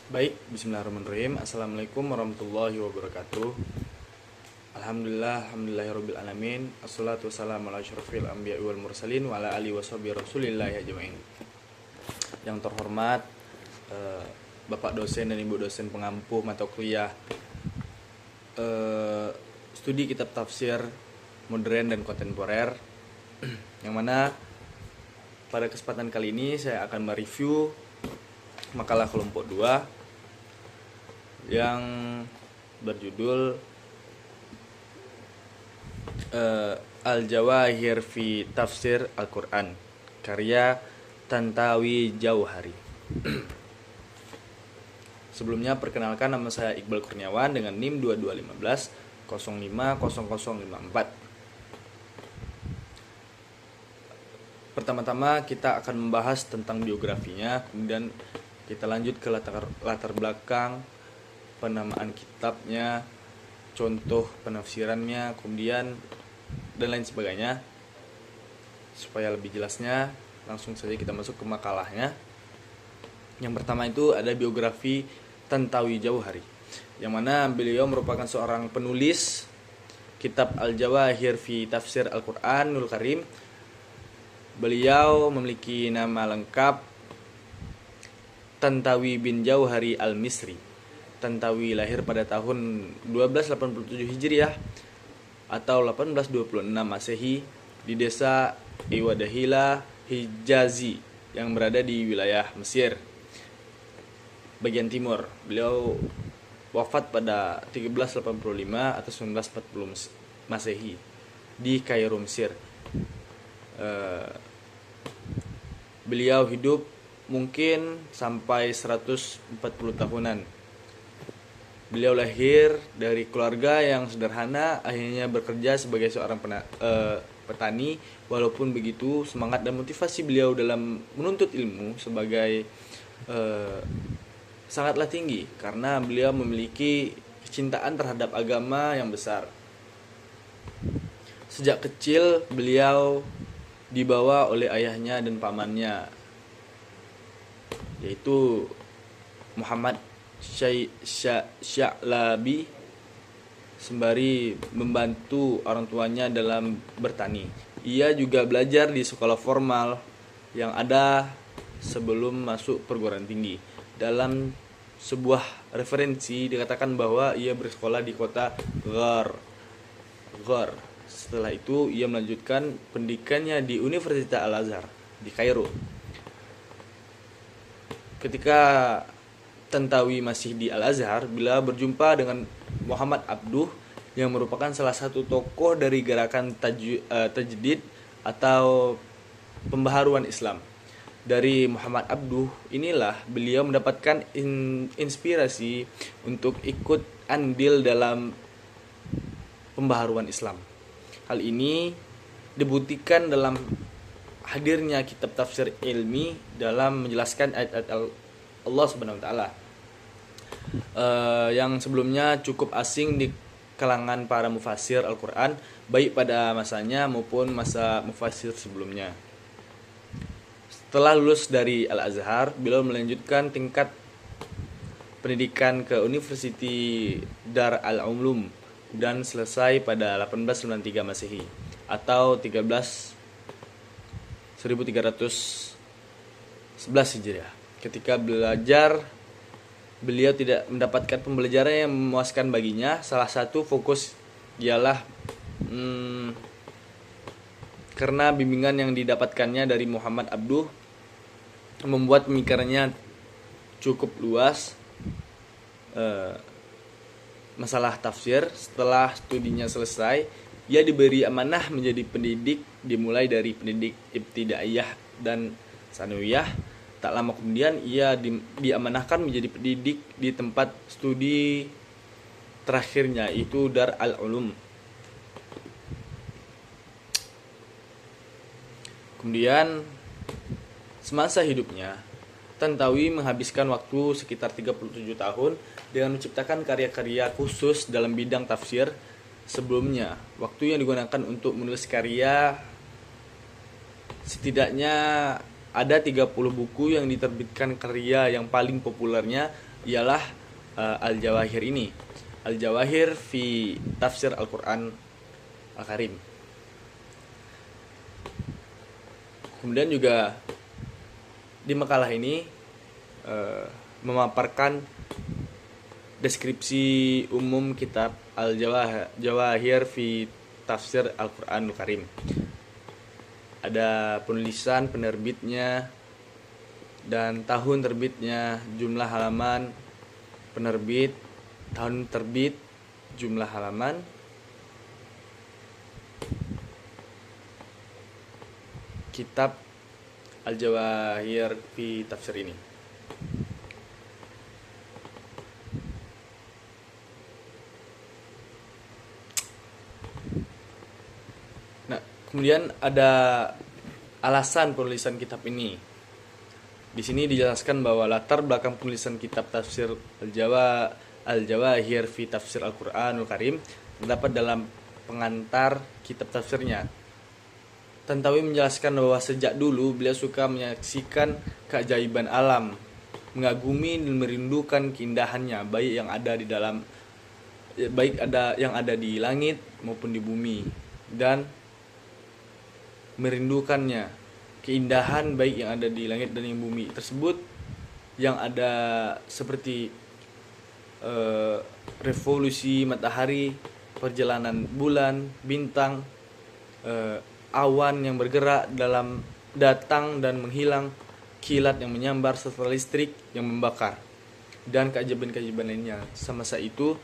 Baik, bismillahirrahmanirrahim. Assalamualaikum warahmatullahi wabarakatuh. Alhamdulillahirabbil alamin. Assalatu wassalamu ala asyrofil anbiya'i wal mursalin wa ala alihi washabihi rasulillahi ajmain. Yang terhormat Bapak dosen dan Ibu dosen pengampu mata kuliah studi kitab tafsir modern dan kontemporer, yang mana pada kesempatan kali ini saya akan mereview makalah kelompok 2 yang berjudul Al-Jawahir fi Tafsir Al-Quran, karya Tantawi Jauhari. Sebelumnya perkenalkan, nama saya Iqbal Kurniawan dengan NIM 2215 050054. Pertama-tama kita akan membahas tentang biografinya, kemudian kita lanjut ke latar belakang, penamaan kitabnya, contoh penafsirannya, kemudian dan lain sebagainya. Supaya lebih jelasnya, langsung saja kita masuk ke makalahnya. Yang pertama itu ada biografi Tantawi Jauhari, yang mana beliau merupakan seorang penulis kitab Al-Jawahir fi Tafsir Al-Quranul Karim. Beliau memiliki nama lengkap Tantawi bin Jauhari Al-Misri. Tantawi lahir pada tahun 1287 Hijriah atau 1826 Masehi di desa Iwadahila Hijazi yang berada di wilayah Mesir bagian timur. Beliau wafat pada 1385 atau 1940 Masehi di Kairo, Mesir. Beliau hidup mungkin sampai 140 tahunan. Beliau lahir dari keluarga yang sederhana, akhirnya bekerja sebagai seorang petani. Walaupun begitu, semangat dan motivasi beliau dalam menuntut ilmu sangatlah tinggi, karena beliau memiliki kecintaan terhadap agama yang besar. Sejak kecil beliau dibawa oleh ayahnya dan pamannya, yaitu Muhammad Sya'labi, sembari membantu orang tuanya dalam bertani. Ia juga belajar di sekolah formal yang ada sebelum masuk perguruan tinggi. Dalam sebuah referensi dikatakan bahwa ia bersekolah di kota Ghar. Setelah itu ia melanjutkan pendidikannya di Universitas Al-Azhar di Kairo. Ketika Tantawi masih di Al-Azhar, bila berjumpa dengan Muhammad Abduh yang merupakan salah satu tokoh dari gerakan tajdid atau pembaharuan Islam. Dari Muhammad Abduh inilah beliau mendapatkan inspirasi untuk ikut andil dalam pembaharuan Islam. Hal ini dibuktikan dalam hadirnya kitab tafsir ilmi dalam menjelaskan ayat-ayat Allah Subhanahu wa taala yang sebelumnya cukup asing di kalangan para mufassir Al-Qur'an, baik pada masanya maupun masa mufassir sebelumnya. Setelah lulus dari Al-Azhar, beliau melanjutkan tingkat pendidikan ke University Dar al-Ulum dan selesai pada 1893 Masehi atau 1311 Hijriah. Ketika belajar, beliau tidak mendapatkan pembelajaran yang memuaskan baginya. Salah satu fokus ialah karena bimbingan yang didapatkannya dari Muhammad Abduh membuat pemikirannya cukup luas masalah tafsir. Setelah studinya selesai, ia diberi amanah menjadi pendidik, dimulai dari pendidik ibtidaiyah dan sanawiyah. Tak lama kemudian ia diamanahkan menjadi pendidik di tempat studi terakhirnya, yaitu Dar al-Ulum. Kemudian semasa hidupnya, Tantawi menghabiskan waktu sekitar 37 tahun dengan menciptakan karya-karya khusus dalam bidang tafsir. Sebelumnya, waktu yang digunakan untuk menulis karya setidaknya ada 30 buku yang diterbitkan. Karya yang paling populernya ialah Al-Jawahir ini. Al-Jawahir fi Tafsir Al-Quran Al-Karim. Kemudian juga di makalah ini memaparkan deskripsi umum kitab Al-Jawahir fi Tafsir Al-Quran Al-Karim. Ada penulisan penerbitnya dan tahun terbitnya, jumlah halaman penerbit, tahun terbit, jumlah halaman, kitab Al-Jawahir fi Tafsir ini. Nah, kemudian ada alasan penulisan kitab ini. Di sini dijelaskan bahwa latar belakang penulisan kitab tafsir Al-Jawahir fi Tafsir Al-Quranul Karim terdapat dalam pengantar kitab tafsirnya. Tantawi menjelaskan bahwa sejak dulu beliau suka menyaksikan keajaiban alam, mengagumi dan merindukan keindahannya, baik yang ada di langit maupun di bumi, dan merindukannya keindahan baik yang ada di langit dan yang bumi tersebut, yang ada seperti revolusi matahari, perjalanan bulan, bintang, awan yang bergerak dalam datang dan menghilang, kilat yang menyambar serta listrik yang membakar, dan keajaiban-keajaiban lainnya. Semasa itu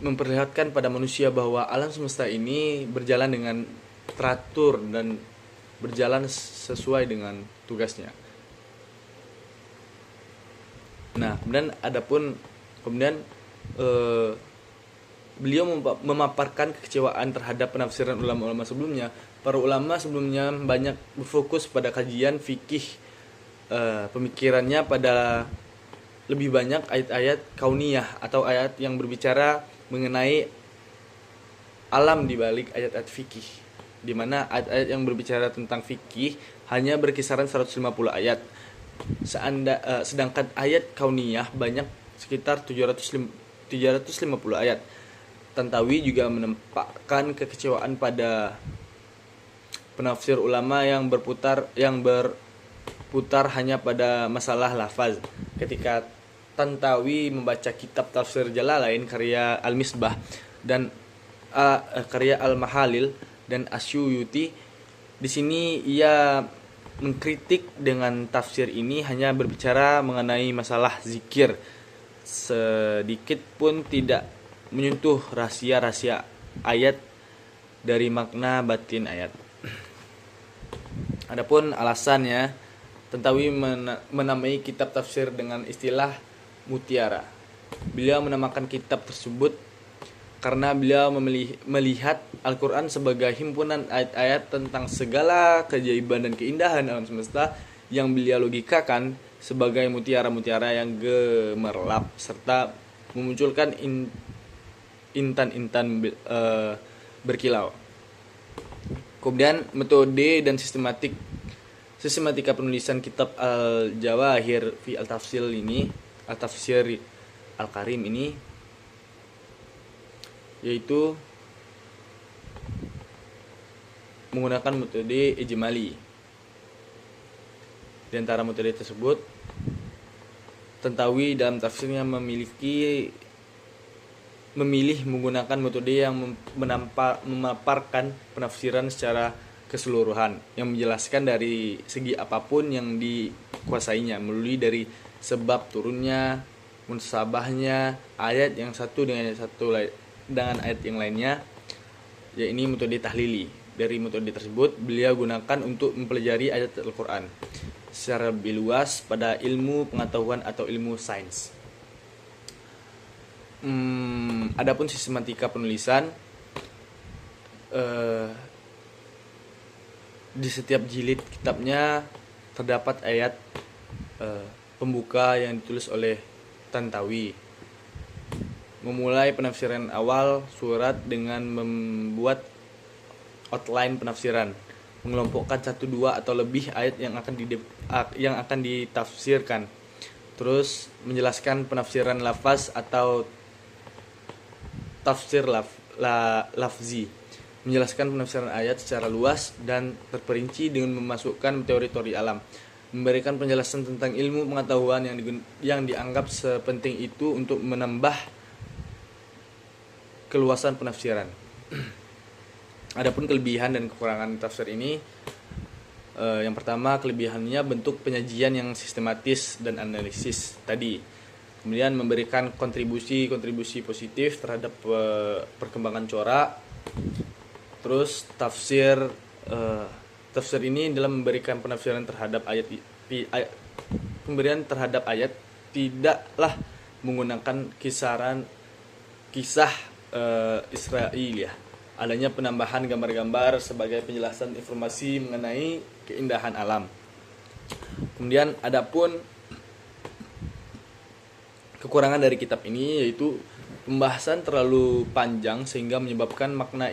memperlihatkan pada manusia bahwa alam semesta ini berjalan dengan teratur dan berjalan sesuai dengan tugasnya. Nah, kemudian beliau memaparkan kekecewaan terhadap penafsiran ulama-ulama sebelumnya. Para ulama sebelumnya banyak berfokus pada kajian fikih, pemikirannya pada lebih banyak ayat-ayat kauniyah atau ayat yang berbicara mengenai alam di balik ayat-ayat fikih, di mana ayat-ayat yang berbicara tentang fikih hanya berkisaran 150 ayat. Sedangkan ayat kauniyah banyak sekitar 750 ayat. Tantawi juga menempatkan kekecewaan pada penafsir ulama yang berputar hanya pada masalah lafaz. Ketika Tantawi membaca kitab tafsir Jalalain karya Al-Misbah dan karya Al-Mahalil dan Asyuyuti, di sini ia mengkritik dengan tafsir ini hanya berbicara mengenai masalah zikir, sedikit pun tidak menyentuh rahasia-rahasia ayat dari makna batin ayat. Adapun alasannya, Tantawi menamai kitab tafsir dengan istilah mutiara. Beliau menamakan kitab tersebut karena beliau melihat Al-Quran sebagai himpunan ayat-ayat tentang segala keajaiban dan keindahan alam semesta yang beliau logikakan sebagai mutiara-mutiara yang gemerlap serta memunculkan intan-intan berkilau. Kemudian metode dan sistematika penulisan kitab Al-Jawahir fi Al-Tafsir Al-Karim ini yaitu menggunakan metode ijmali. Di antara metode tersebut, Tantawi dalam tafsirnya memilih menggunakan metode yang memaparkan penafsiran secara keseluruhan, yang menjelaskan dari segi apapun yang dikuasainya, melalui dari sebab turunnya, munsabahnya ayat yang satu dengan ayat yang lainnya, ya ini metode tahlili. Dari metode tersebut beliau gunakan untuk mempelajari ayat Al-Quran secara lebih luas pada ilmu pengetahuan atau ilmu sains. Adapun sistematika penulisan, di setiap jilid kitabnya terdapat ayat pembuka yang ditulis oleh Tantawi. Memulai penafsiran awal surat dengan membuat outline penafsiran, mengelompokkan 1, 2 atau lebih ayat yang akan ditafsirkan, Terus menjelaskan penafsiran lafaz atau tafsir lafzi, menjelaskan penafsiran ayat secara luas dan terperinci dengan memasukkan teori-teori alam, memberikan penjelasan tentang ilmu pengetahuan yang dianggap sepenting itu untuk menambah keluasan penafsiran. Adapun kelebihan dan kekurangan tafsir ini, yang pertama, kelebihannya bentuk penyajian yang sistematis dan analisis tadi. Kemudian memberikan kontribusi positif terhadap perkembangan corak. Terus tafsir ini dalam memberikan penafsiran terhadap ayat tidaklah menggunakan kisah Israel ya. Adanya penambahan gambar-gambar sebagai penjelasan informasi mengenai keindahan alam. Kemudian adapun kekurangan dari kitab ini yaitu pembahasan terlalu panjang sehingga menyebabkan makna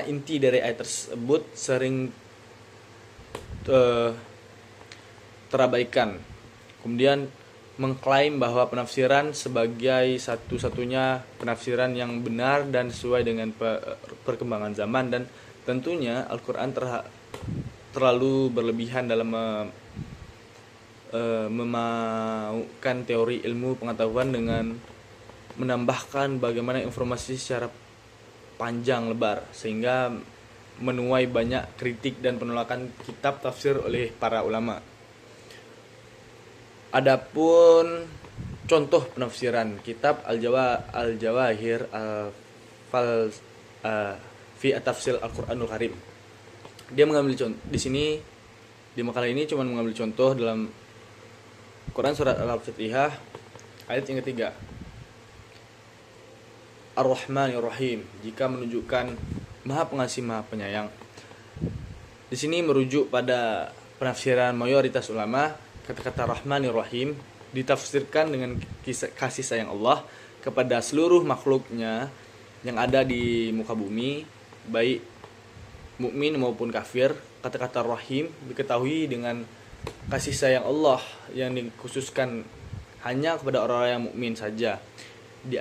inti dari ayat tersebut sering terabaikan. Kemudian mengklaim bahwa penafsiran sebagai satu-satunya penafsiran yang benar dan sesuai dengan perkembangan zaman, dan tentunya Al-Quran terlalu berlebihan dalam memaukan teori ilmu pengetahuan dengan menambahkan bagaimana informasi secara panjang lebar sehingga menuai banyak kritik dan penolakan kitab tafsir oleh para ulama. Adapun contoh penafsiran kitab Al-Jawahir fi Tafsir Al-Qur'anul Karim. Dia mengambil contoh di sini, di makalah ini cuma mengambil contoh dalam Quran surat Al-Fatihah ayat yang ketiga. Ar-Rahmanir Rahim, jika menunjukkan Maha Pengasih Maha Penyayang. Di sini merujuk pada penafsiran mayoritas ulama. Kata-kata Rahmanir Rahim ditafsirkan dengan kasih sayang Allah kepada seluruh makhluknya yang ada di muka bumi, baik mukmin maupun kafir. Kata-kata Rahim diketahui dengan kasih sayang Allah yang dikhususkan hanya kepada orang-orang yang mukmin saja di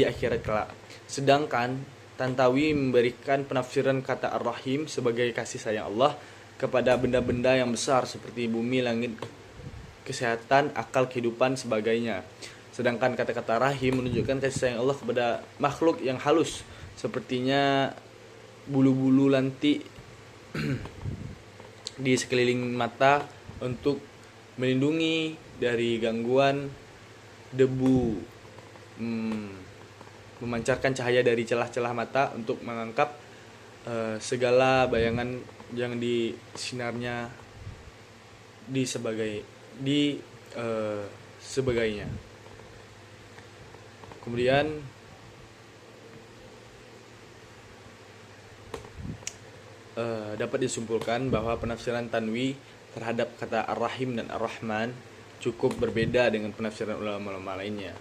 akhirat kelak. Sedangkan Tantawi memberikan penafsiran kata Ar-Rahim sebagai kasih sayang Allah kepada benda-benda yang besar seperti bumi, langit, kesehatan, akal, kehidupan, sebagainya. Sedangkan kata-kata Rahim menunjukkan kasih sayang Allah kepada makhluk yang halus sepertinya bulu-bulu lantik di sekeliling mata untuk melindungi dari gangguan debu, memancarkan cahaya dari celah-celah mata untuk menangkap segala bayangan yang disinarnya sebagainya. Kemudian dapat disimpulkan bahwa penafsiran Tanwi terhadap kata Ar-Rahim dan Ar-Rahman cukup berbeda dengan penafsiran ulama-ulama lainnya.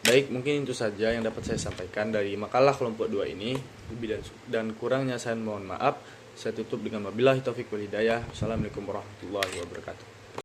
Baik, mungkin itu saja yang dapat saya sampaikan dari makalah kelompok 2 ini. Lebih dan kurangnya saya mohon maaf. Saya tutup dengan wabillahi taufiq wal hidayah. Assalamualaikum warahmatullahi wabarakatuh.